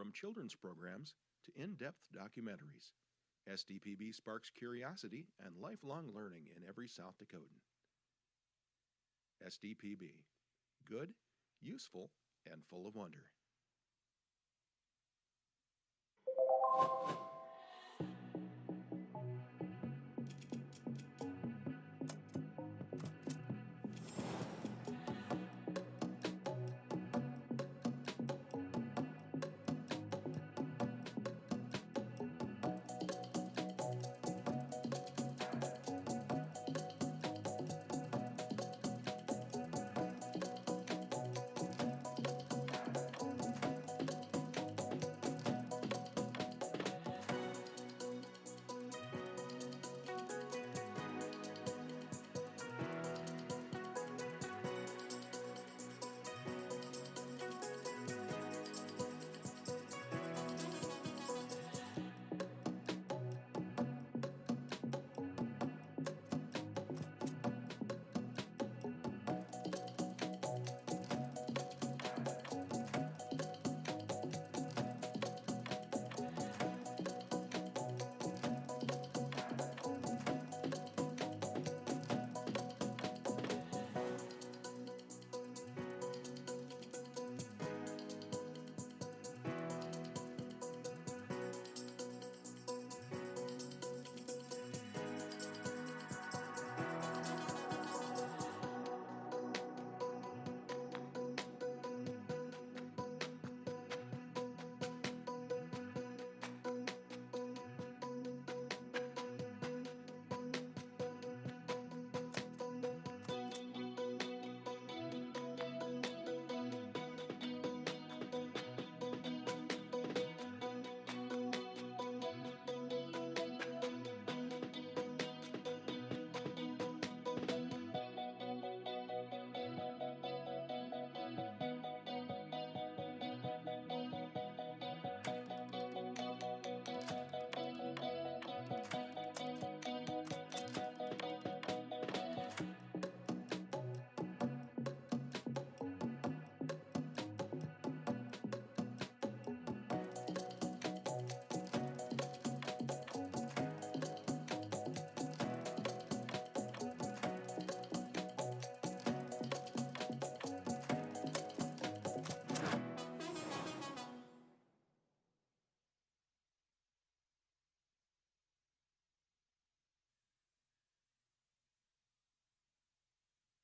From children's programs to in-depth documentaries, SDPB sparks curiosity and lifelong learning in every South Dakotan. SDPB. Good, useful, and full of wonder.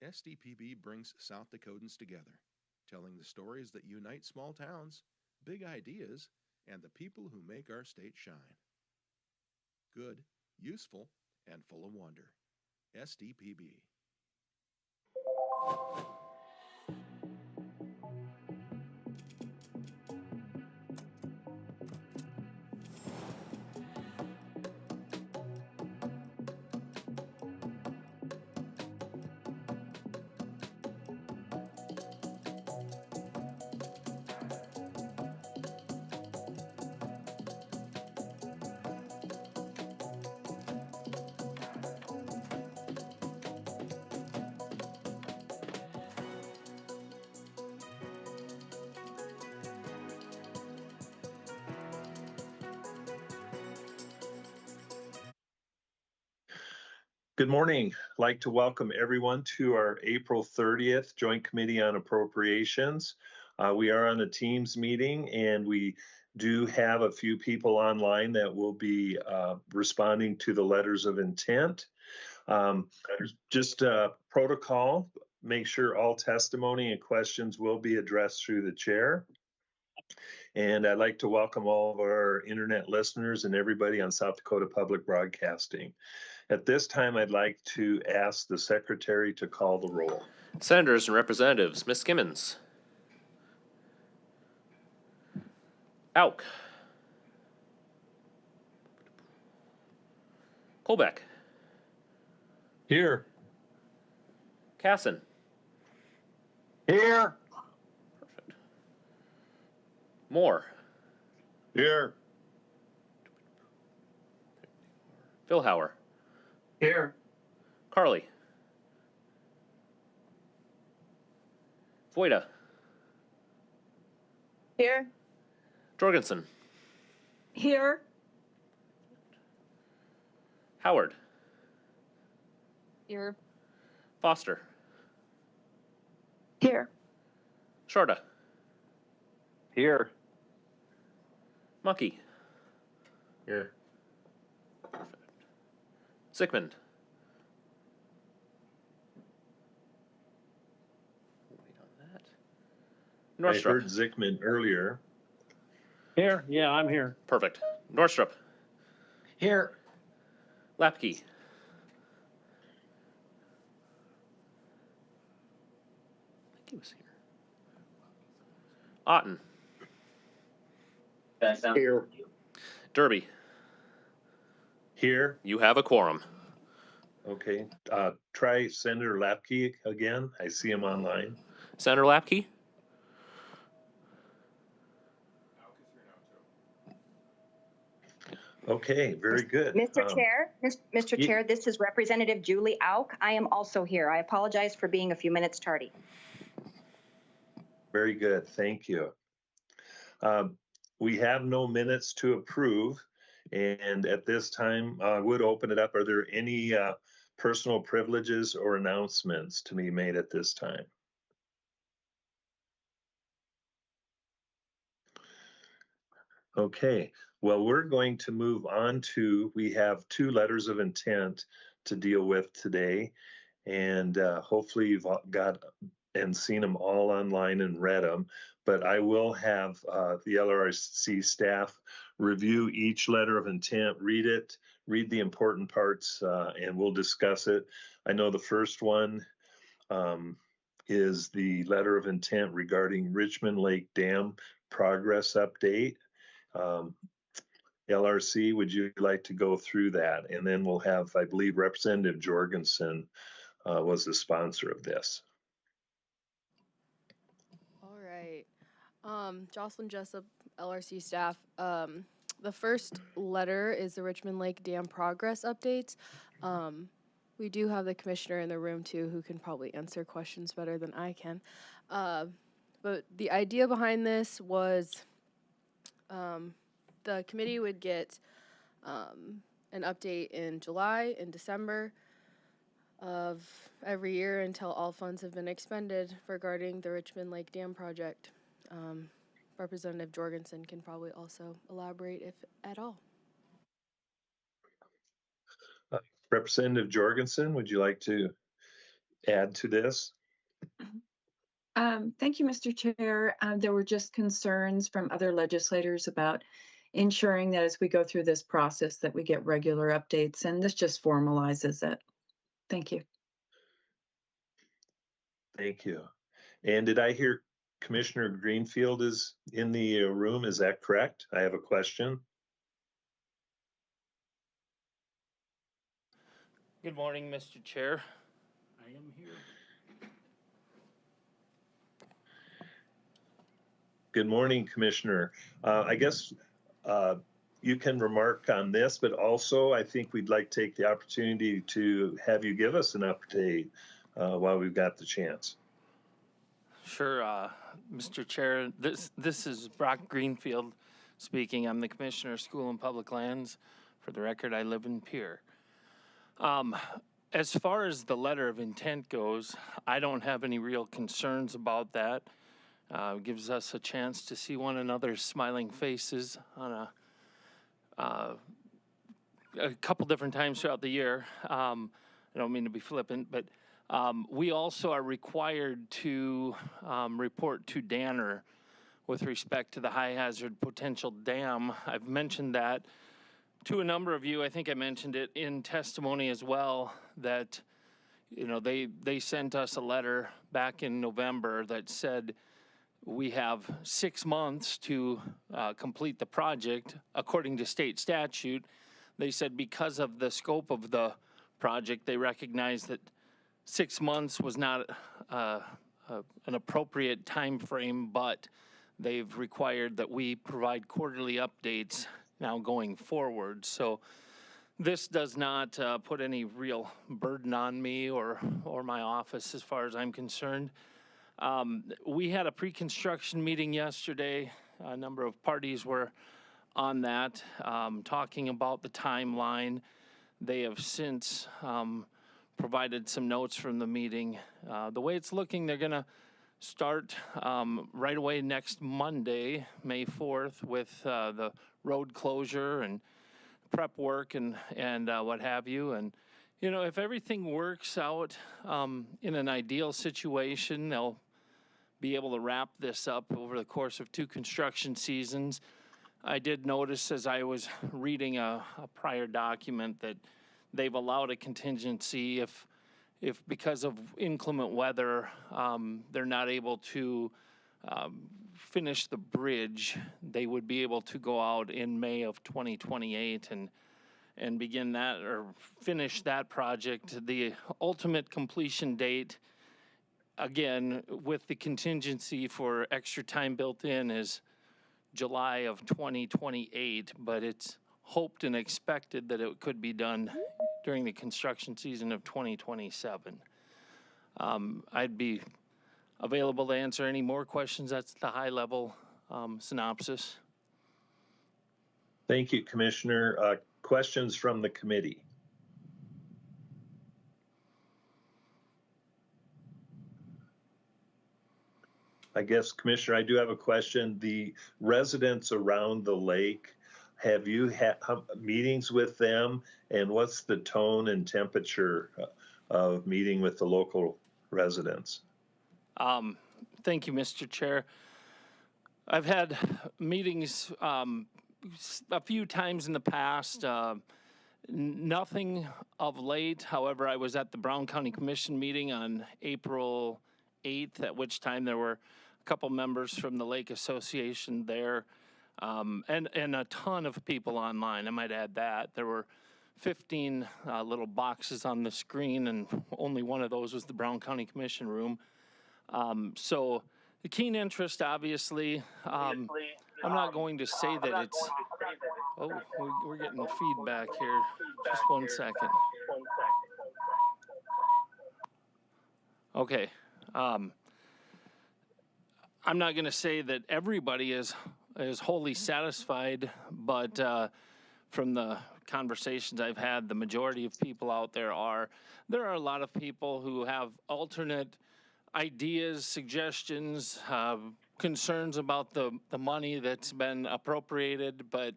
SDPB brings South Dakotans together, telling the stories that unite small towns, big ideas, and the people who make our state shine. Good, useful, and full of wonder. SDPB. Good morning. I'd like to welcome everyone to our April 30th Joint Committee on Appropriations. We are on a Teams meeting and we do have a few people online that will be responding to the letters of intent. Just protocol, make sure all testimony and questions will be addressed through the chair. And I'd like to welcome all of our internet listeners and everybody on South Dakota Public Broadcasting. At this time, I'd like to ask the secretary to call the roll. Senators and Representatives, Ms. Skimmons. Auk. Colbeck. Here. Casson. Here. Perfect. Moore. Here. Vilhauer. Here. Carly. Voida. Here. Jorgensen. Here. Howard. Here. Foster. Here. Shorta. Here. Mucky. Here. Zickman. Wait on that. I Norstrup. heard Zickman earlier. Here. Yeah, I'm here. Perfect. Norstrup. Here. Lapke. I think he was here. Otten. Here. Derby. Here. You have a quorum. Okay. Try Senator Lapke again. I see him online. Senator Lapke. Okay, very good. Mr. Chair, Mr. ye- Chair, this is Representative Julie Auk. I am also here. I apologize for being a few minutes tardy. Very good. Thank you. We have no minutes to approve. And at this time, I would open it up. Are there any personal privileges or announcements to be made at this time? Okay, well, we're going to move on to, we have 2 letters of intent to deal with today. And hopefully you've got and seen them all online and read them. But I will have the LRC staff review each letter of intent, read it, read the important parts, and we'll discuss it. I know the first one is the letter of intent regarding Richmond Lake Dam progress update. LRC, would you like to go through that? And then we'll have, I believe, Representative Jorgensen was the sponsor of this. All right. Jocelyn Jessup, LRC staff. The first letter is the Richmond Lake Dam progress updates. We do have the commissioner in the room too who can probably answer questions better than I can. But the idea behind this was the committee would get an update in July and December of every year until all funds have been expended regarding the Richmond Lake Dam project. Representative Jorgensen can probably also elaborate if at all. Representative Jorgensen, would you like to add to this? Thank you, Mr. Chair. There were just concerns from other legislators about ensuring that as we go through this process that we get regular updates, and this just formalizes it. Thank you. Thank you. And did I hear Commissioner Greenfield is in the room? Is that correct? I have a question. Good morning, Mr. Chair. I am here. Good morning, Commissioner. I guess you can remark on this, but also I think we'd like to take the opportunity to have you give us an update while we've got the chance. Sure, Mr. Chair. This is Brock Greenfield speaking. I'm the Commissioner of School and Public Lands. For the record, I live in Pierre. As far as the letter of intent goes, I don't have any real concerns about that. It gives us a chance to see one another's smiling faces on a couple different times throughout the year. I don't mean to be flippant, but we also are required to report to Danner with respect to the high hazard potential dam. I've mentioned that to a number of you. I think I mentioned it in testimony as well, that they sent us a letter back in November that said we have 6 months to complete the project according to state statute. They said because of the scope of the project, they recognized that 6 months was not an appropriate time frame, but they've required that we provide quarterly updates now going forward. So this does not put any real burden on me or my office as far as I'm concerned. We had a pre-construction meeting yesterday A number of parties were on that, talking about the timeline. They have since provided some notes from the meeting. The way it's looking, they're going to start right away next Monday, May 4th, with the road closure and prep work and what have you. And, you know, if everything works out in an ideal situation, they'll be able to wrap this up over the course of 2 construction seasons. I did notice as I was reading a prior document that they've allowed a contingency if because of inclement weather, they're not able to finish the bridge, they would be able to go out in May of 2028 and begin that or finish that project. The ultimate completion date, again, with the contingency for extra time built in, is July of 2028, but it's hoped and expected that it could be done during the construction season of 2027. I'd be available to answer any more questions. That's the high level synopsis. Thank you, Commissioner. Questions from the committee? I guess, Commissioner, I do have a question. The residents around the lake, have you had meetings with them, and what's the tone and temperature of meeting with the local residents? Thank you, Mr. Chair. I've had meetings a few times in the past, nothing of late. However, I was at the Brown County Commission meeting on April 8th, at which time there were a couple members from the Lake Association there, and a ton of people online. I might add that. There were 15 little boxes on the screen, and only one of those was the Brown County Commission room. So the keen interest, obviously, I'm not going to say that it's, oh, we're getting feedback here. Just 1 second. Okay. I'm not going to say that everybody is wholly satisfied, but from the conversations I've had, the majority of people out there are. There are a lot of people who have alternate ideas, suggestions, concerns about the money that's been appropriated, but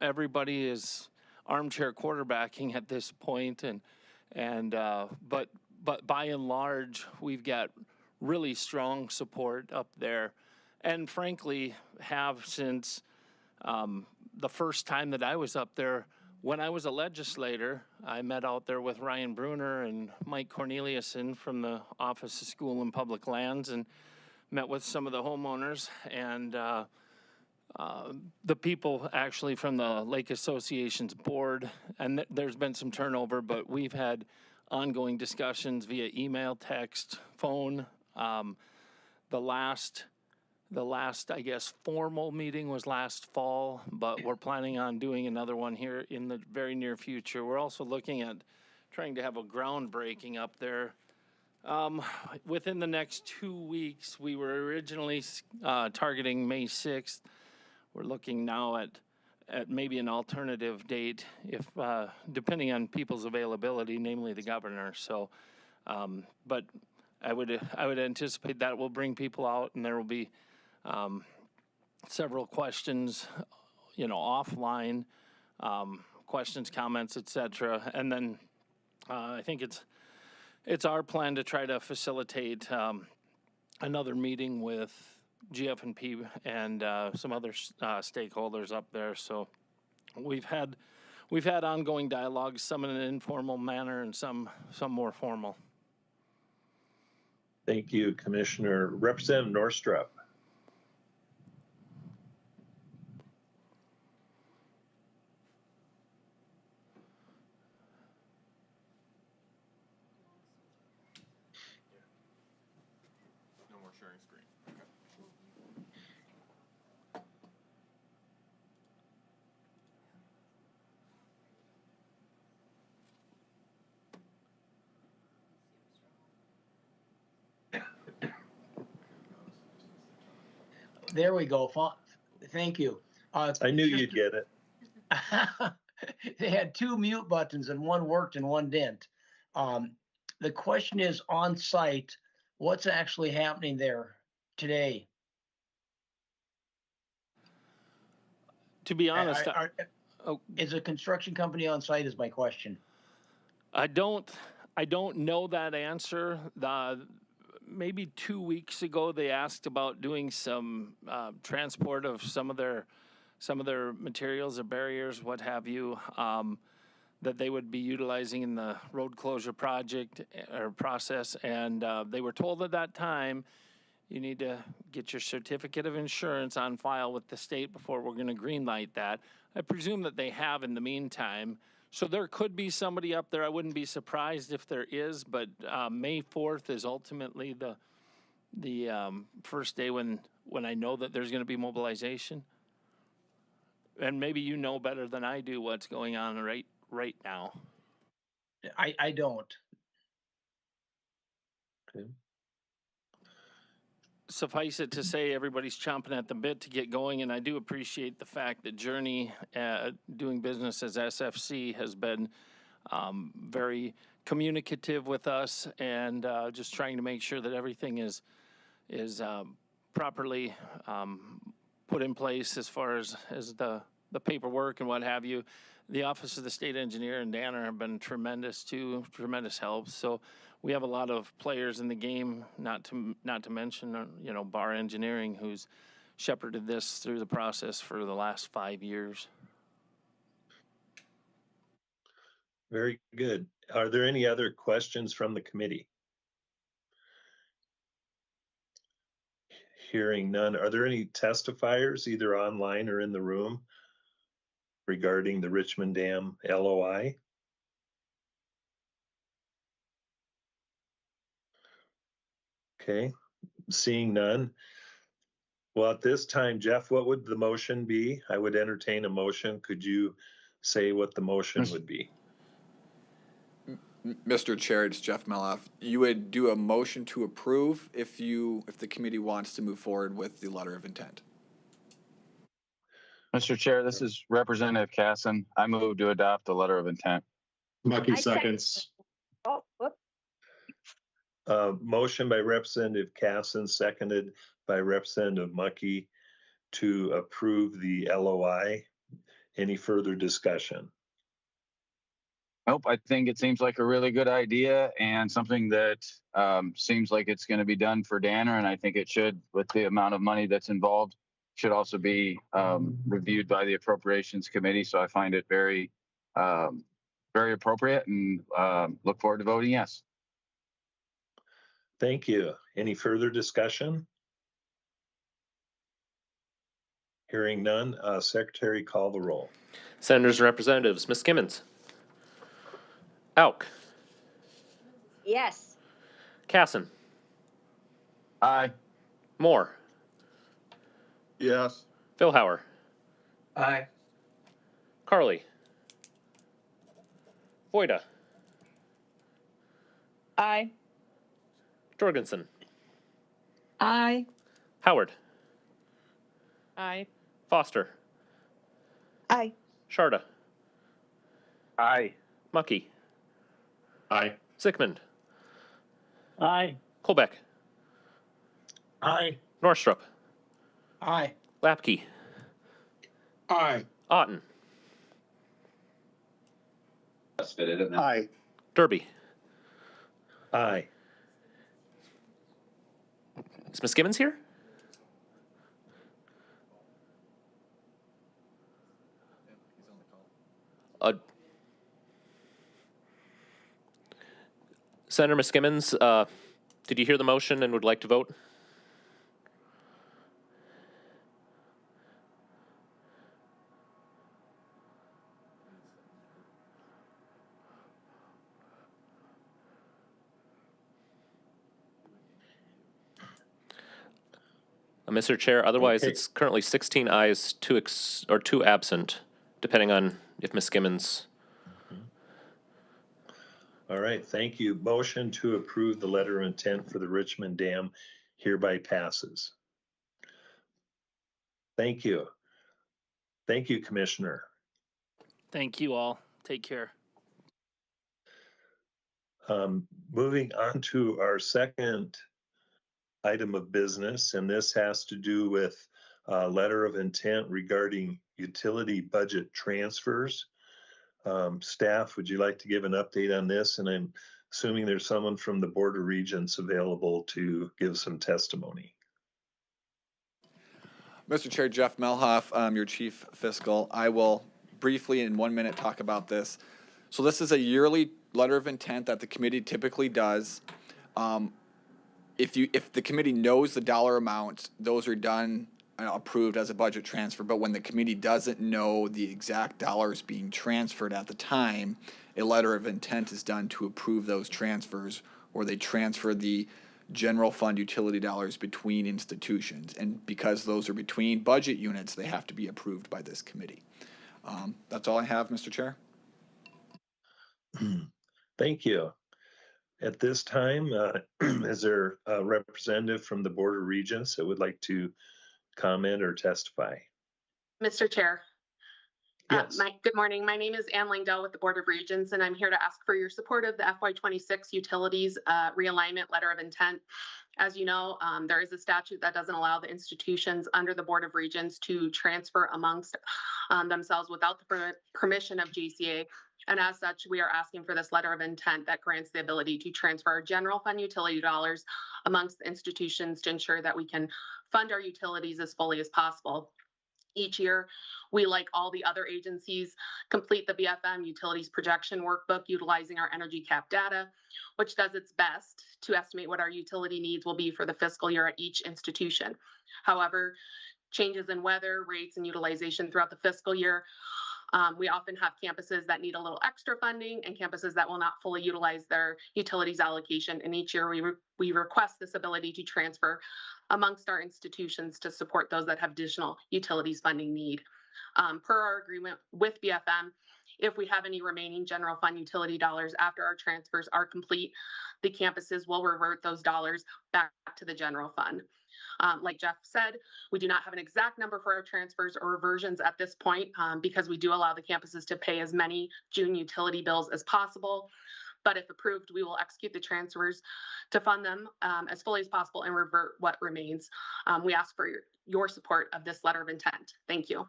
everybody is armchair quarterbacking at this point, but by and large, we've got really strong support up there, and frankly, have since the first time that I was up there. When I was a legislator, I met out there with Ryan Bruner and Mike Corneliuson from the Office of School and Public Lands, and met with some of the homeowners and the people actually from the Lake Association's board. And there's been some turnover, but we've had ongoing discussions via email, text, phone. The last, I guess, formal meeting was last fall, but we're planning on doing another one here in the very near future. We're also looking at trying to have a groundbreaking up there within the next 2 weeks. We were originally targeting May 6th. We're looking now at maybe an alternative date, if depending on people's availability, namely the governor. So, but I would anticipate that will bring people out, and there will be several questions, offline, questions, comments, etc. And then I think it's our plan to try to facilitate another meeting with GF&P and some other stakeholders up there. So we've had ongoing dialogues, some in an informal manner and some more formal. Thank you, Commissioner. Representative Norstrup. No more sharing screen. There we go. Thank you. I knew you'd get it. They had 2 mute buttons and one worked and one didn't. The question is on site, what's actually happening there today? To be honest, oh. Is a construction company on site is my question. I don't know that answer. Maybe 2 weeks ago, they asked about doing some transport of some of their materials or barriers, what have you, that they would be utilizing in the road closure project or process. And they were told at that time, you need to get your certificate of insurance on file with the state before we're going to green light that. I presume that they have in the meantime. So there could be somebody up there. I wouldn't be surprised if there is, but May 4th is ultimately the first day when I know that there's going to be mobilization. And maybe you know better than I do what's going on right now. I don't. Okay. Suffice it to say, everybody's chomping at the bit to get going, and I do appreciate the fact that Journey, doing business as SFC, has been very communicative with us and just trying to make sure that everything is properly put in place as far as the paperwork and what have you. The Office of the State Engineer and Danner have been tremendous help. So we have a lot of players in the game, not to mention, Bar Engineering, who's shepherded this through the process for the last 5 years. Very good. Are there any other questions from the committee? Hearing none. Are there any testifiers, either online or in the room, regarding the Richmond Dam LOI? Okay, seeing none. Well, at this time, Jeff, what would the motion be? I would entertain a motion. Could you say what the motion would be? Mr. Chair, it's Jeff Meloff. You would do a motion to approve if the committee wants to move forward with the letter of intent. Mr. Chair, this is Representative Casson. I move to adopt the letter of intent. Mucky seconds. Oh, whoop. Motion by Representative Casson, seconded by Representative Mucky to approve the LOI. Any further discussion? Nope, I think it seems like a really good idea and something that seems like it's going to be done for Danner, and I think it should, with the amount of money that's involved, should also be reviewed by the Appropriations Committee. So I find it very, very appropriate and look forward to voting yes. Thank you. Any further discussion? Hearing none, Secretary, call the roll. Senators and Representatives, Ms. Skimmons. Auk. Yes. Casson. Aye. Moore. Yes. Philhauer. Aye. Carly. Voida. Aye. Jorgensen. Aye. Howard. Aye. Foster. Aye. Sharda. Aye. Mucky. Aye. Sickmund. Aye. Colbeck. Aye. Norstrup. Aye. Lapke. Aye. Otten. Aye. Derby. Aye. Is Ms. Skimmons here? Senator Ms. Skimmons, did you hear the motion and would like to vote? Mr. Chair, otherwise Okay. it's currently 16 ayes, 2 absent, depending on if Ms. Skimmons. All right, thank you. Motion to approve the letter of intent for the Richmond Dam hereby passes. Thank you. Thank you, Commissioner. Thank you all. Take care. Moving on to our second item of business, and this has to do with a letter of intent regarding utility budget transfers. Staff, would you like to give an update on this? And I'm assuming there's someone from the Board of Regents available to give some testimony. Mr. Chair, Jeff Melhoff, your Chief Fiscal. I will briefly in 1 minute talk about this. So this is a yearly letter of intent that the committee typically does. If the committee knows the dollar amounts, those are done and approved as a budget transfer. But when the committee doesn't know the exact dollars being transferred at the time, a letter of intent is done to approve those transfers, or they transfer the general fund utility dollars between institutions. And because those are between budget units, they have to be approved by this committee. That's all I have, Mr. Chair. Thank you. At this time, is there a representative from the Board of Regents that would like to comment or testify? Mr. Chair. Yes. Good morning. My name is Ann Langdell with the Board of Regents, and I'm here to ask for your support of the FY26 Utilities Realignment Letter of Intent. As you know, there is a statute that doesn't allow the institutions under the Board of Regents to transfer amongst themselves without the permission of JCA. And as such, we are asking for this letter of intent that grants the ability to transfer our general fund utility dollars amongst the institutions to ensure that we can fund our utilities as fully as possible. Each year, we, like all the other agencies, complete the BFM Utilities Projection Workbook utilizing our Energy Cap data, which does its best to estimate what our utility needs will be for the fiscal year at each institution. However, changes in weather, rates, and utilization throughout the fiscal year, we often have campuses that need a little extra funding and campuses that will not fully utilize their utilities allocation. And each year we request this ability to transfer amongst our institutions to support those that have additional utilities funding need. Per our agreement with BFM, if we have any remaining general fund utility dollars after our transfers are complete, the campuses will revert those dollars back to the general fund. Like Jeff said, we do not have an exact number for our transfers or reversions at this point because we do allow the campuses to pay as many June utility bills as possible. But if approved, we will execute the transfers to fund them as fully as possible and revert what remains. We ask for your support of this letter of intent. Thank you.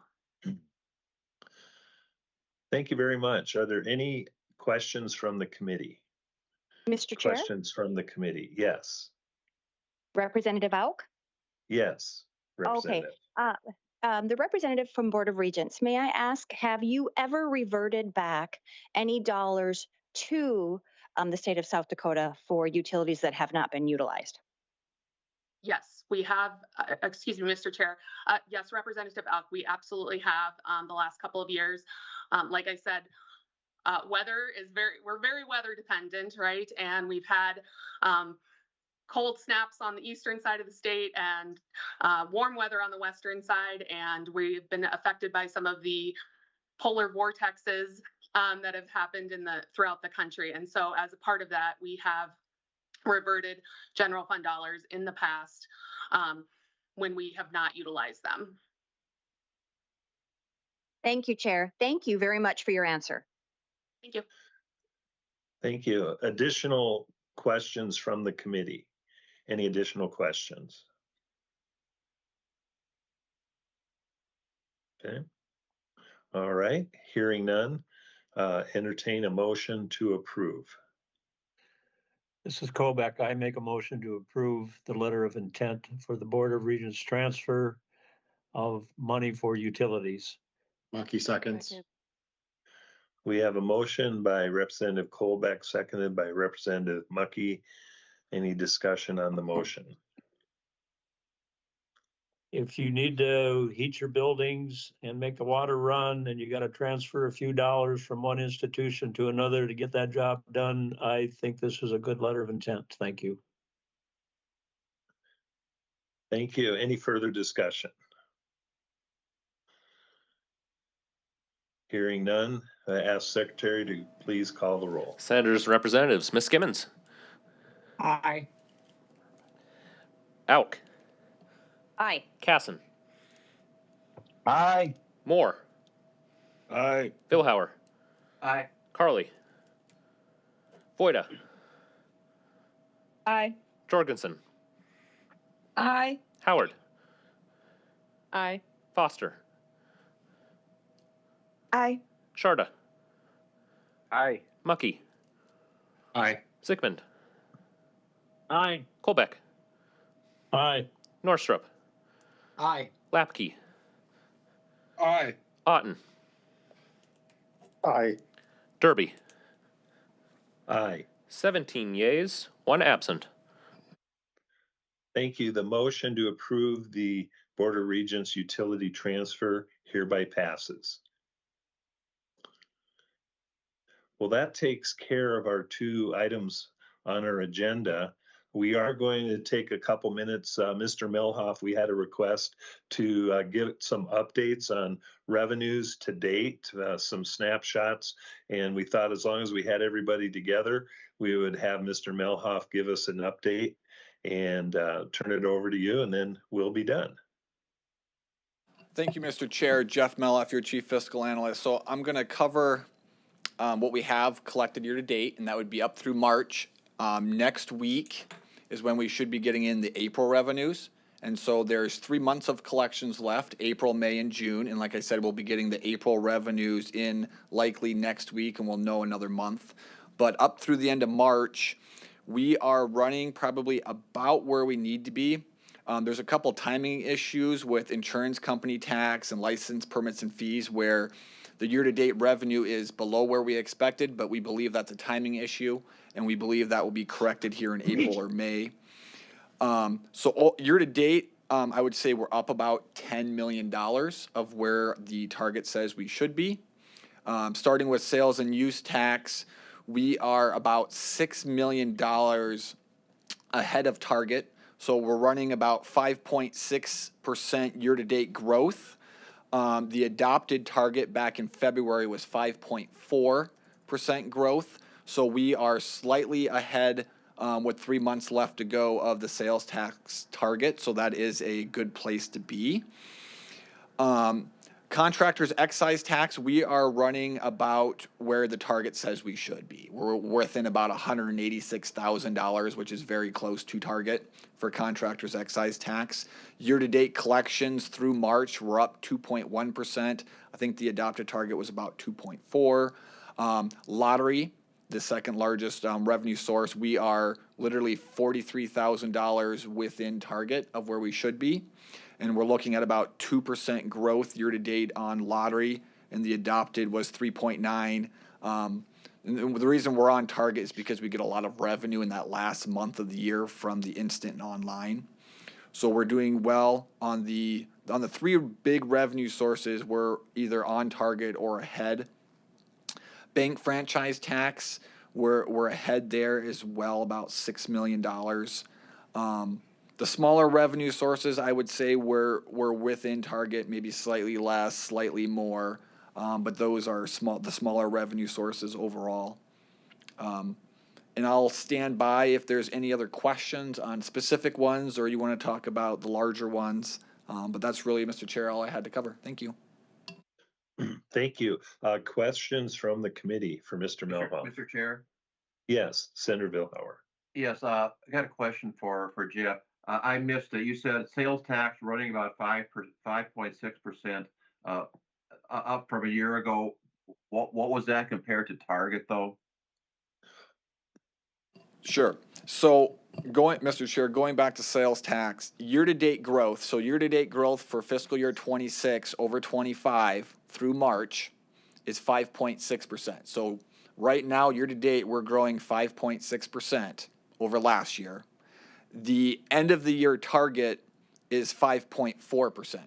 Thank you very much. Are there any questions from the committee? Mr. Chair, Questions from the committee? Yes. Representative Auk. Yes. Okay. Representative. The representative from Board of Regents, may I ask, have you ever reverted back any dollars to the state of South Dakota for utilities that have not been utilized? Yes, we have, excuse me, Mr. Chair. Yes, Representative Auk, we absolutely have the last couple of years. Like I said, we're very weather dependent, right? And we've had cold snaps on the eastern side of the state and warm weather on the western side. And we've been affected by some of the polar vortexes that have happened throughout the country. And so as a part of that, we have reverted general fund dollars in the past when we have not utilized them. Thank you, Chair. Thank you very much for your answer. Thank you. Thank you. Additional questions from the committee? Any additional questions? Okay. All right. Hearing none, entertain a motion to approve. This is Kobeck. I make a motion to approve the letter of intent for the Board of Regents transfer of money for utilities. Mucky seconds. We have a motion by Representative Kobeck, seconded by Representative Mucky. Any discussion on the motion? If you need to heat your buildings and make the water run and you got to transfer a few dollars from one institution to another to get that job done, I think this is a good letter of intent. Thank you. Thank you. Any further discussion? Hearing none, I ask Secretary to please call the roll. Senators, Representatives, Ms. Skimmons. Aye. Auk. Aye. Casson. Aye. Moore, Aye. Billhauer, Aye. Carly, Voida, Aye. Jorgensen, Aye. Howard, Aye. Foster, Aye. Sharda, Aye. Mucky, Aye. Zickman, Aye. Colbeck, Aye. Norstrup, Aye. Lapke, Aye. Otten, Aye. Derby. Aye. 17 yeas, 1 absent. Thank you. The motion to approve the Board of Regents utility transfer hereby passes. Well, that takes care of our 2 items on our agenda. We are going to take a couple minutes. Mr. Melhoff, we had a request to give some updates on revenues to date, some snapshots, and we thought as long as we had everybody together, we would have Mr. Melhoff give us an update and turn it over to you, and then we'll be done. Thank you, Mr. Chair. Jeff Meloff, your Chief Fiscal Analyst. So I'm going to cover what we have collected year to date, and that would be up through March. Next week is when we should be getting in the April revenues. And so there's 3 months of collections left, April, May, and June. And like I said, we'll be getting the April revenues in likely next week, and we'll know another month. But up through the end of March, we are running probably about where we need to be. There's a couple timing issues with insurance company tax and license permits and fees where the year-to-date revenue is below where we expected, but we believe that's a timing issue, and we believe that will be corrected here in April or May. So year-to-date, I would say we're up about $10 million of where the target says we should be. Starting with sales and use tax, we are about $6 million ahead of target. So we're running about 5.6% year-to-date growth. The adopted target back in February was 5.4% growth. So we are slightly ahead with 3 months left to go of the sales tax target. So that is a good place to be. Contractors excise tax, we are running about where the target says we should be. We're within about $186,000, which is very close to target for contractors excise tax. Year-to-date collections through March were up 2.1%. I think the adopted target was about 2.4. Lottery, the second largest revenue source, we are literally $43,000 within target of where we should be. And we're looking at about 2% growth year to date on lottery, and the adopted was 3.9. And the reason we're on target is because we get a lot of revenue in that last month of the year from the instant and online. So we're doing well on the 3 big revenue sources. We're either on target or ahead. Bank franchise tax, we're ahead there as well, about $6 million. The smaller revenue sources, I would say we're within target, maybe slightly less, slightly more, but those are the smaller revenue sources overall. And I'll stand by if there's any other questions on specific ones or you want to talk about the larger ones. But that's really, Mr. Chair, all I had to cover. Thank you. Thank you. Questions from the committee for Mr. Melhoff? Mr. Chair? Yes, Senator Billhauer. Yes, I got a question for Jeff. I missed it. You said sales tax running about 5.6%, up from a year ago. What was that compared to target, though? Sure. So Mr. Chair, going back to sales tax, year-to-date growth. So year-to-date growth for fiscal year 26 over 25 through March is 5.6%. So right now, year-to-date, we're growing 5.6% over last year. The end of the year target is 5.4%.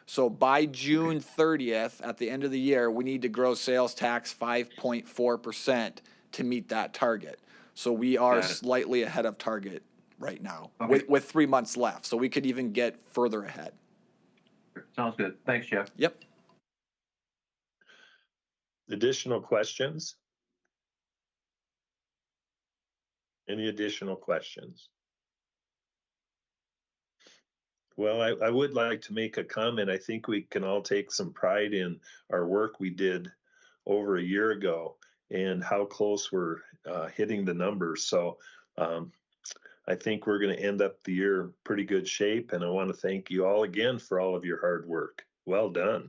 So by June 30th, at the end of the year, we need to grow sales tax 5.4% to meet that target. So we are slightly ahead of target right now with 3 months left. So we could even get further ahead. Sounds good. Thanks, Jeff. Yep. Additional questions? Any additional questions? Well, I would like to make a comment. I think we can all take some pride in our work we did over a year ago and how close we're hitting the numbers. So I think we're going to end up the year in pretty good shape. And I want to thank you all again for all of your hard work. Well done.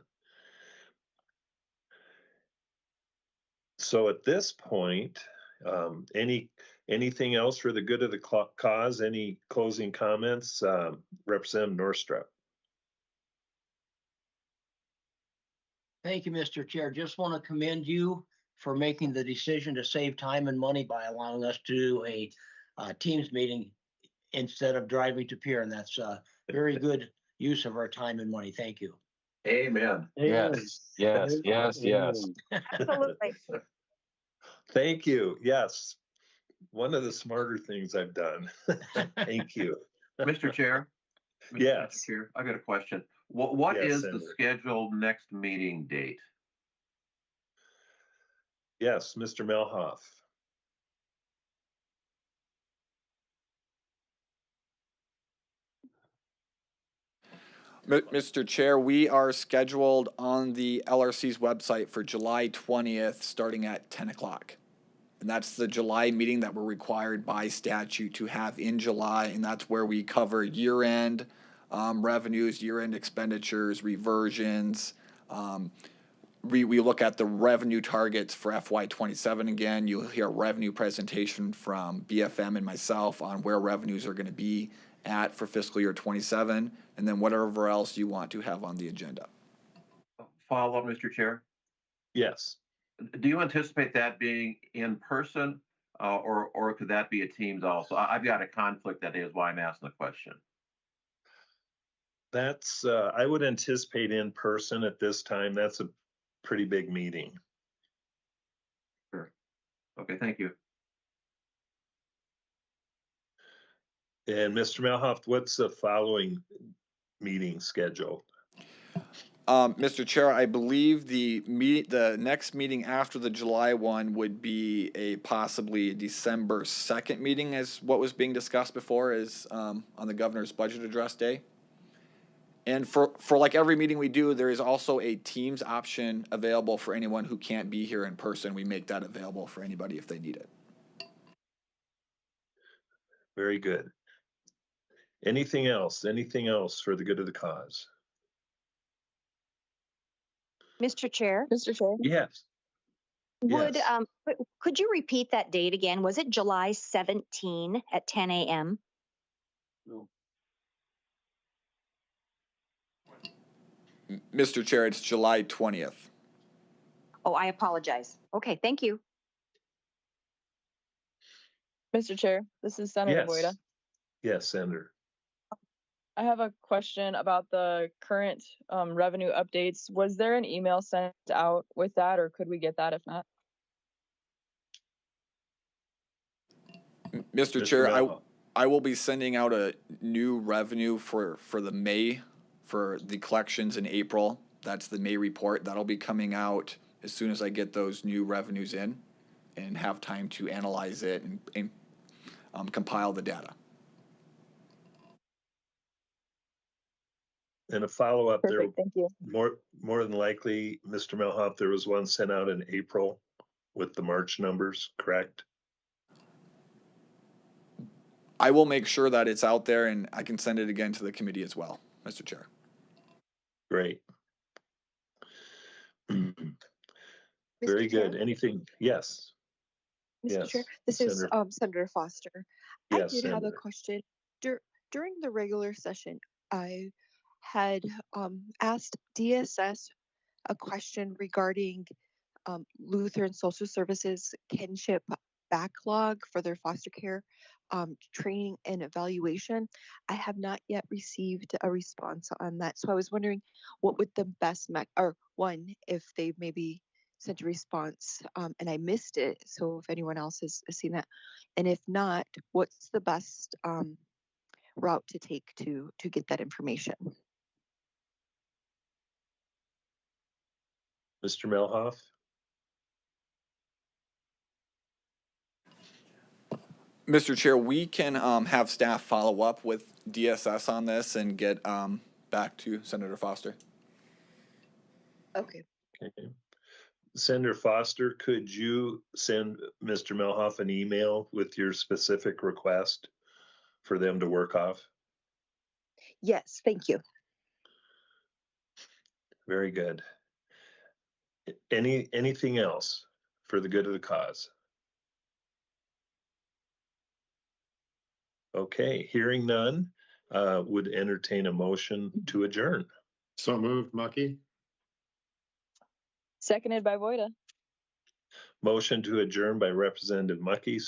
So at this point, anything else for the good of the cause? Any closing comments? Representative Norstrop. Thank you, Mr. Chair. Just want to commend you for making the decision to save time and money by allowing us to do a Teams meeting instead of driving to Pier. And that's a very good use of our time and money. Thank you. Amen. Yes, yes, yes, yes. Absolutely. Thank you. Yes. One of the smarter things I've done. Thank you. Mr. Chair? Yes. Mr. Chair, I got a question. What Yes, is the Senator. scheduled next meeting date? Yes, Mr. Melhoff. Mr. Chair, we are scheduled on the LRC's website for July 20th, starting at 10 o'clock. And that's the July meeting that we're required by statute to have in July, and that's where we cover year-end revenues, year-end expenditures, reversions. We look at the revenue targets for FY27 again. You'll hear a revenue presentation from BFM and myself on where revenues are going to be at for fiscal year 27, and then whatever else you want to have on the agenda. Follow up, Mr. Chair? Yes. Do you anticipate that being in person or could that be a Teams also? I've got a conflict that day is why I'm asking the question. That's, I would anticipate in person at this time. That's a pretty big meeting. Sure. Okay, thank you. And Mr. Melhoff, what's the following meeting schedule? Mr. Chair, I believe the next meeting after the July one would be a possibly December 2nd meeting, as what was being discussed before, is on the governor's budget address day. And for like every meeting we do, there is also a Teams option available for anyone who can't be here in person. We make that available for anybody if they need it. Very good. Anything else? Anything else for the good of the cause? Mr. Chair, Yes. would Yes. could you repeat that date again? Was it July 17 at 10 a.m.? Mr. Chair, it's July 20th. Oh, I apologize. Okay, thank you. Mr. Chair, this is Senator Yes. Boyda. Yes, Senator. I have a question about the current revenue updates. Was there an email sent out with that, or could we get that if not? Mr. Chair, I will be sending out a new revenue for the May, for the collections in April. That's the May report. That'll be coming out as soon as I get those new revenues in and have time to analyze it and compile the data. And a follow-up there. Perfect, thank you. More than likely, Mr. Melhoff, there was one sent out in April with the March numbers, correct? I will make sure that it's out there and I can send it again to the committee as well, Mr. Chair. Great. Very good. Anything? Yes. Mr. Chair, this is Senator Foster. Yes, I did have a Senator. question. During the regular session, I had asked DSS a question regarding Lutheran Social Services kinship backlog for their foster care training and evaluation. I have not yet received a response on that. So I was wondering what would the best if they maybe sent a response and I missed it. So if anyone else has seen that, and if not, what's the best route to take to get that information? Mr. Melhoff? Mr. Chair, we can have staff follow up with DSS on this and get back to Senator Foster. Okay. Okay. Senator Foster, could you send Mr. Melhoff an email with your specific request for them to work off? Yes, thank you. Very good. Anything else for the good of the cause? Okay, hearing none, would entertain a motion to adjourn. So moved, Mucky. Seconded by Voida. Motion to adjourn by Representative Mucky,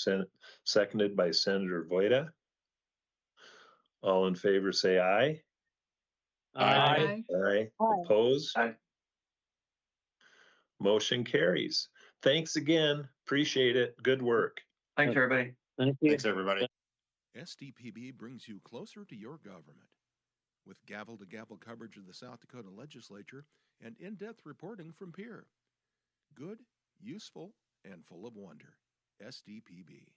seconded by Senator Voida. All in favor say aye. Aye. Aye. Opposed? Aye. Motion carries. Thanks again. Appreciate it. Good work. Thanks, everybody. Thank you. Thanks, everybody. SDPB brings you closer to your government. With gavel-to-gavel coverage of the South Dakota legislature and in-depth reporting from peer. Good, useful, and full of wonder. SDPB.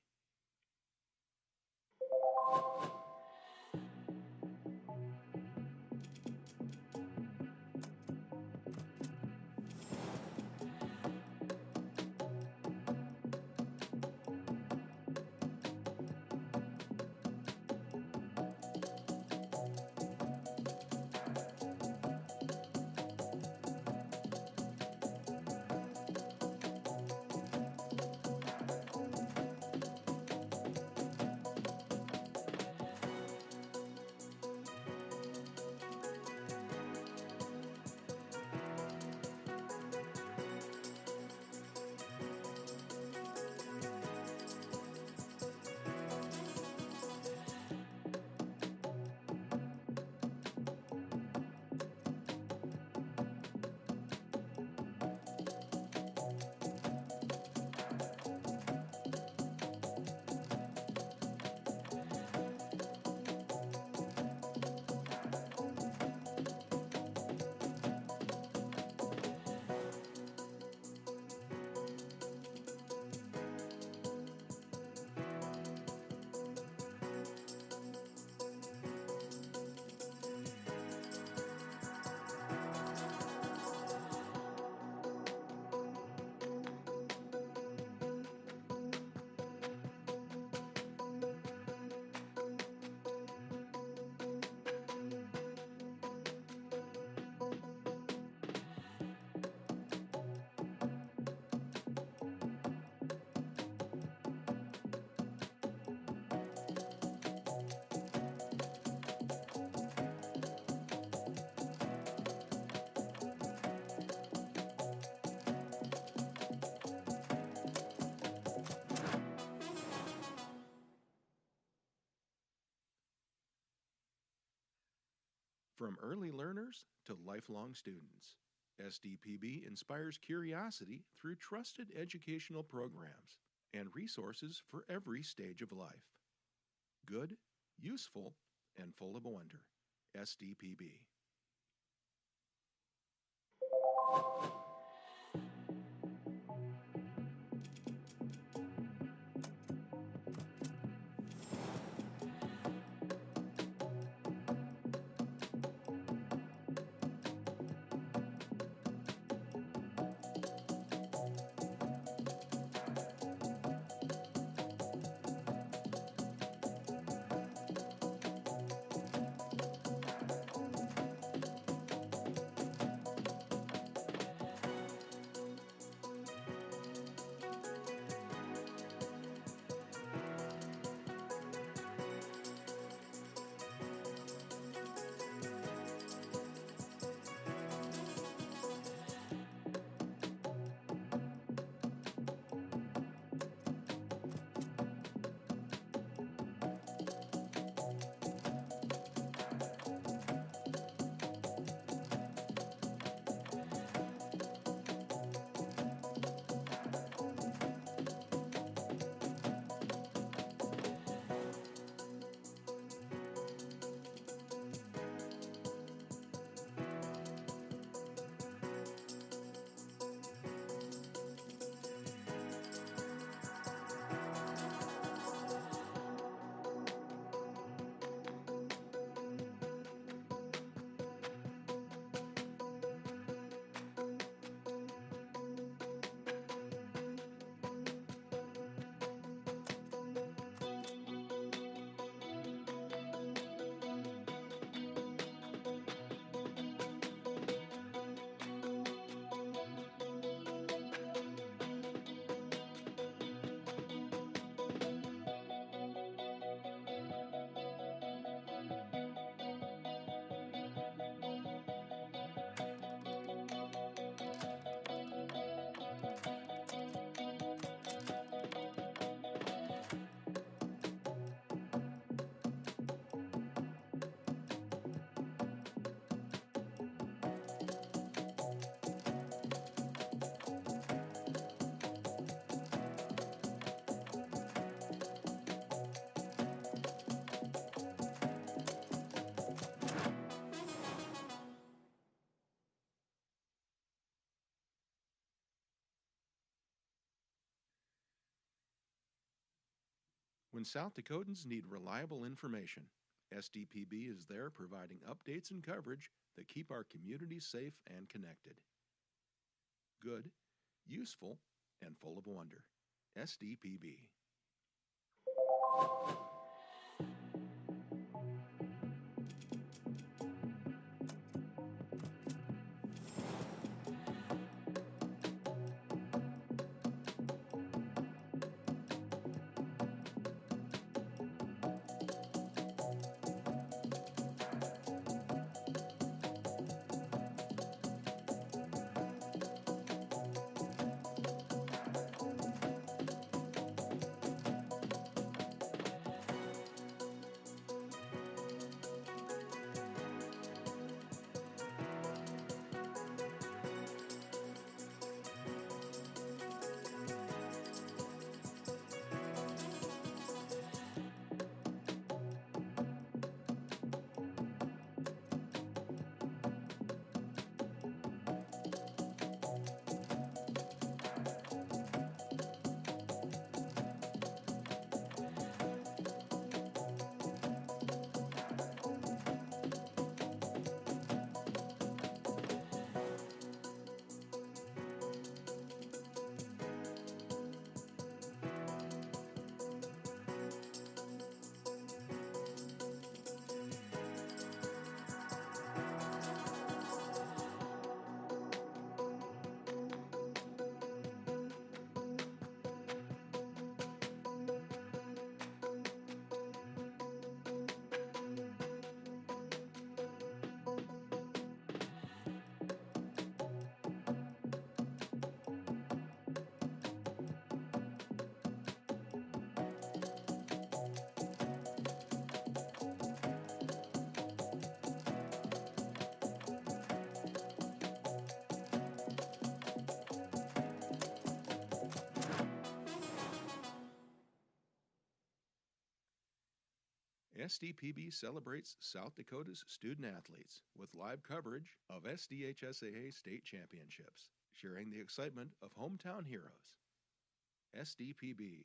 From early learners to lifelong students, SDPB inspires curiosity through trusted educational programs and resources for every stage of life. Good, useful, and full of wonder. SDPB. When South Dakotans need reliable information, SDPB is there providing updates and coverage that keep our communities safe and connected. Good, useful, and full of wonder. SDPB. SDPB celebrates South Dakota's student athletes with live coverage of SDHSAA state championships, sharing the excitement of hometown heroes. SDPB.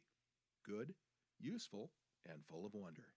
Good, useful, and full of wonder.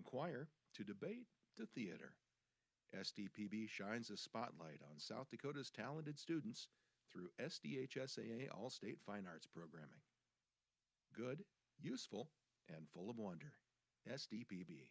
From choir to debate to theater, SDPB shines a spotlight on South Dakota's talented students through SDHSAA All-State Fine Arts Programming. Good, useful, and full of wonder. SDPB.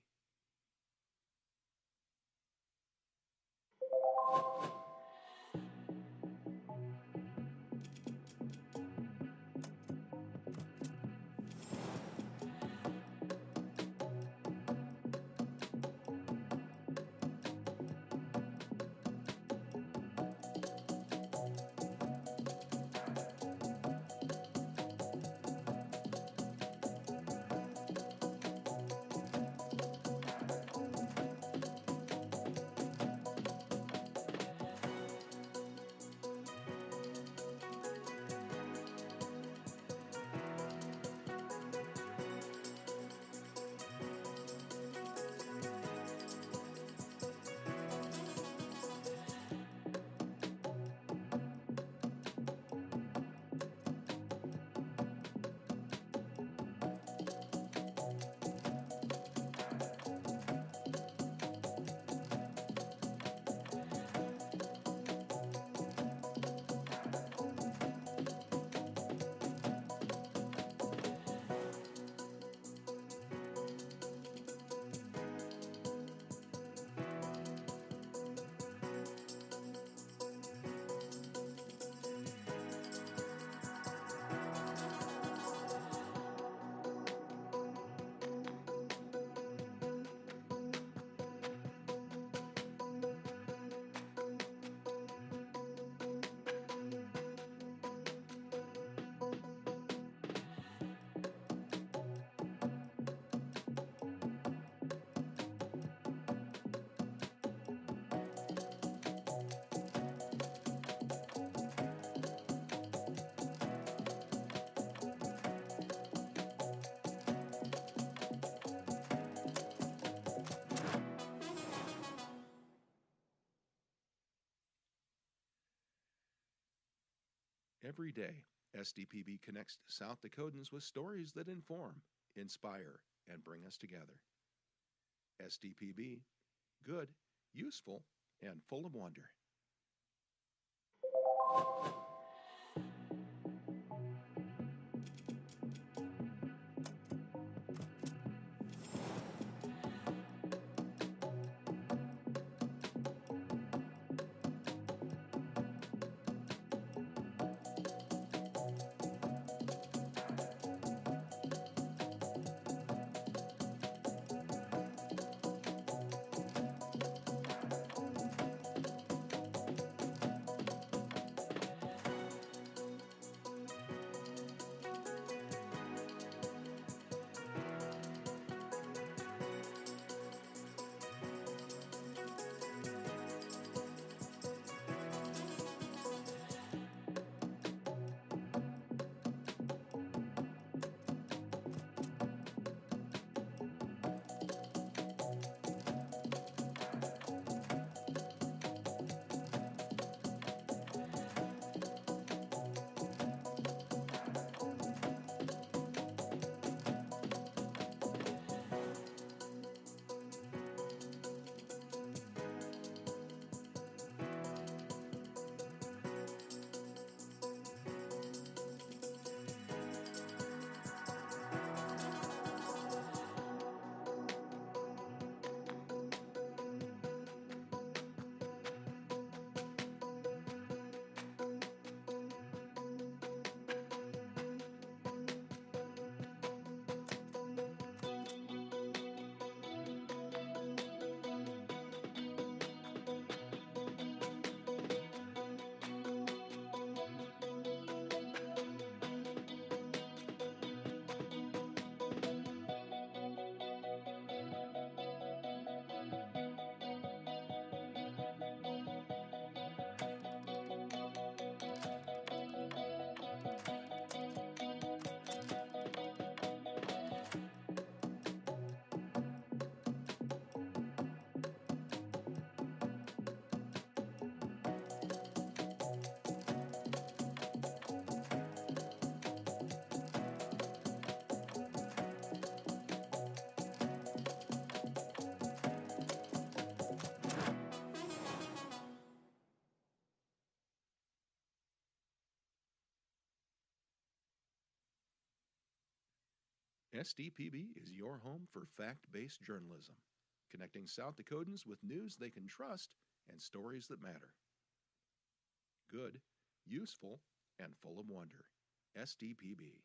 Every day, SDPB connects South Dakotans with stories that inform, inspire, and bring us together. SDPB, good, useful, and full of wonder. SDPB is your home for fact-based journalism, connecting South Dakotans with news they can trust and stories that matter. Good, useful, and full of wonder. SDPB.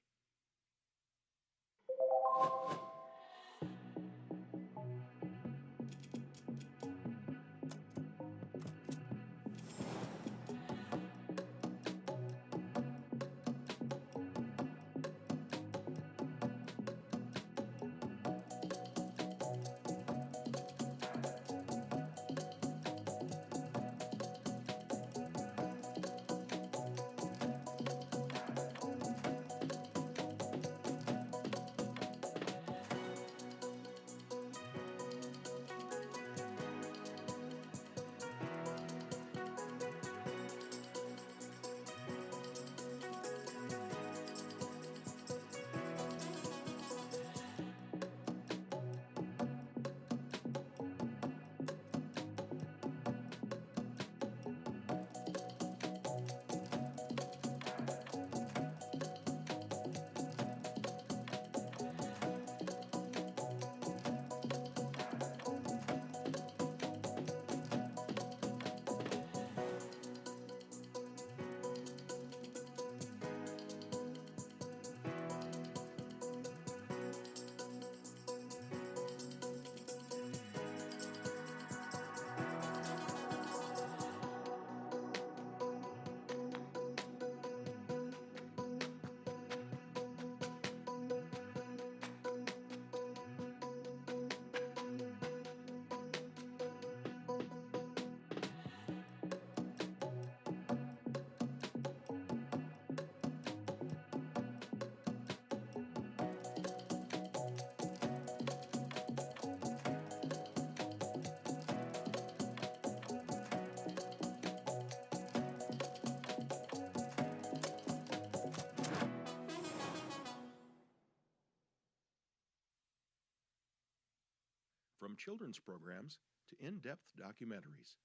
From children's programs to in-depth documentaries,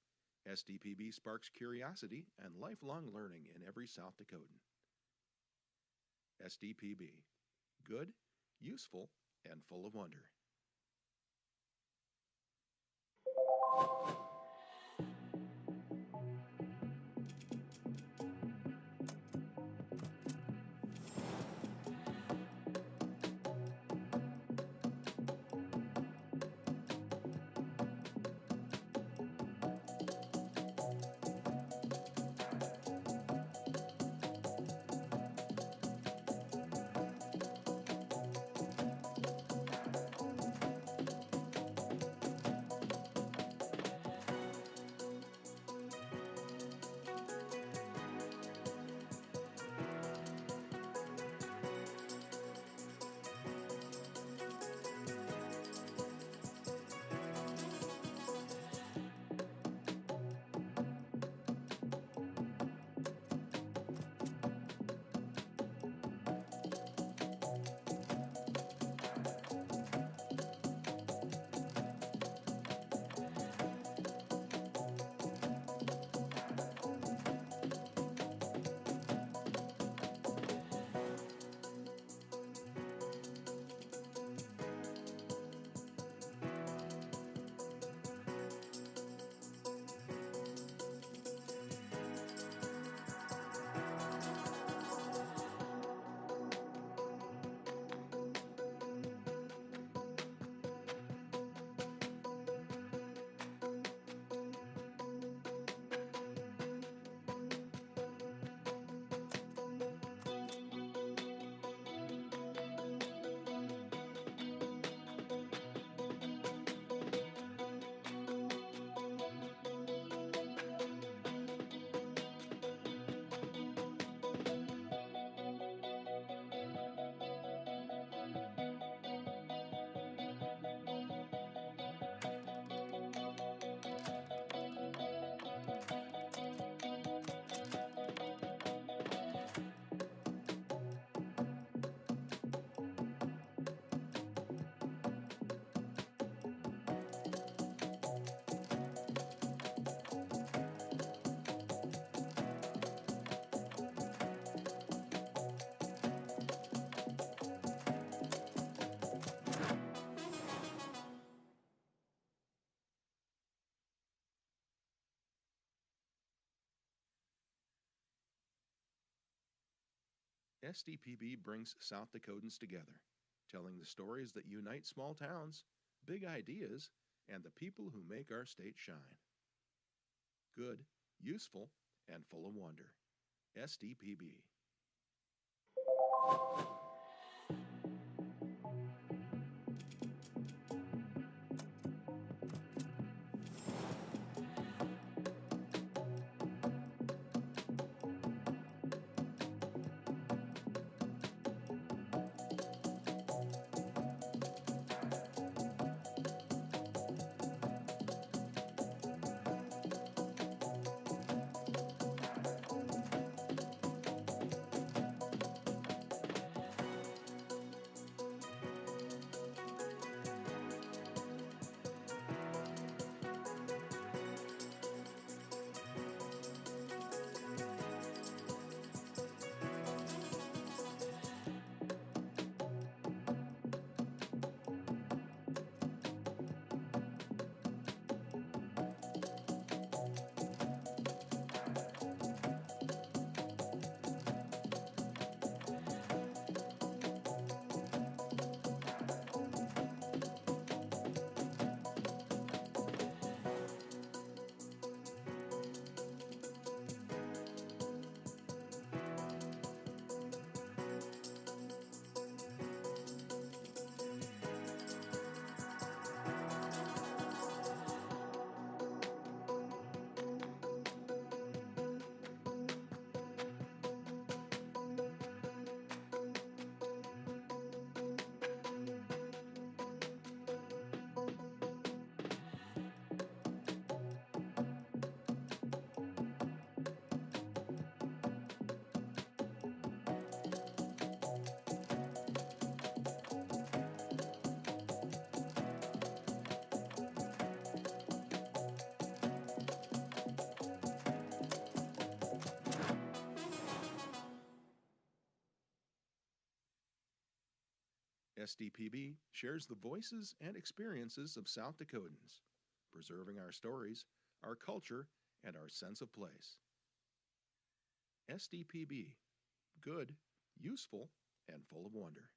SDPB sparks curiosity and lifelong learning in every South Dakotan. SDPB. Good, useful, and full of wonder. SDPB brings South Dakotans together, telling the stories that unite small towns, big ideas, and the people who make our state shine. Good, useful, and full of wonder. SDPB. SDPB shares the voices and experiences of South Dakotans, preserving our stories, our culture, and our sense of place. SDPB, good, useful, and full of wonder.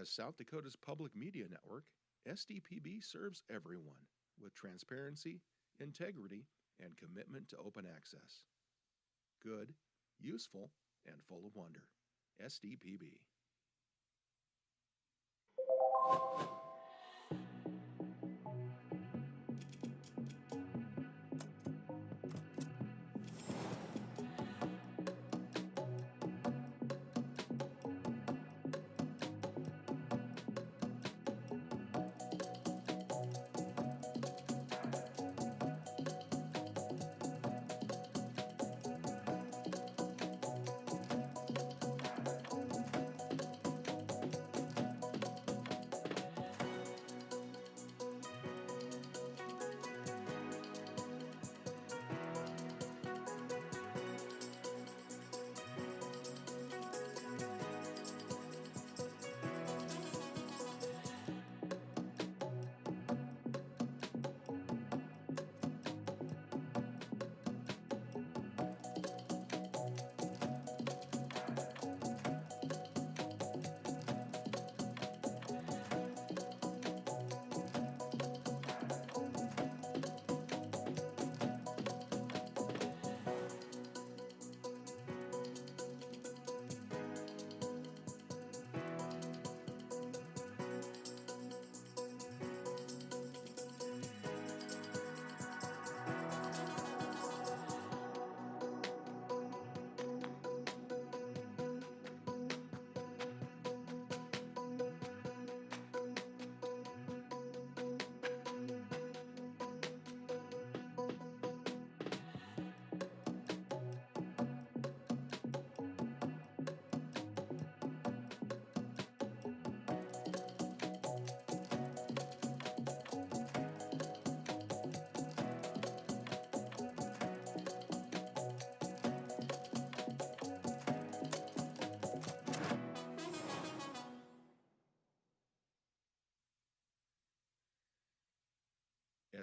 As South Dakota's public media network, SDPB serves everyone with transparency, integrity, and commitment to open access. Good, useful, and full of wonder. SDPB.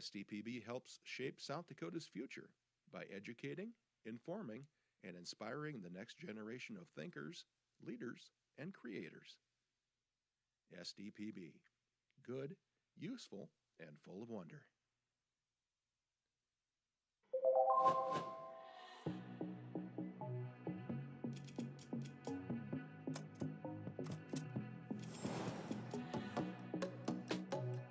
SDPB helps shape South Dakota's future by educating, informing, and inspiring the next generation of thinkers, leaders, and creators. SDPB. Good, useful, and full of wonder.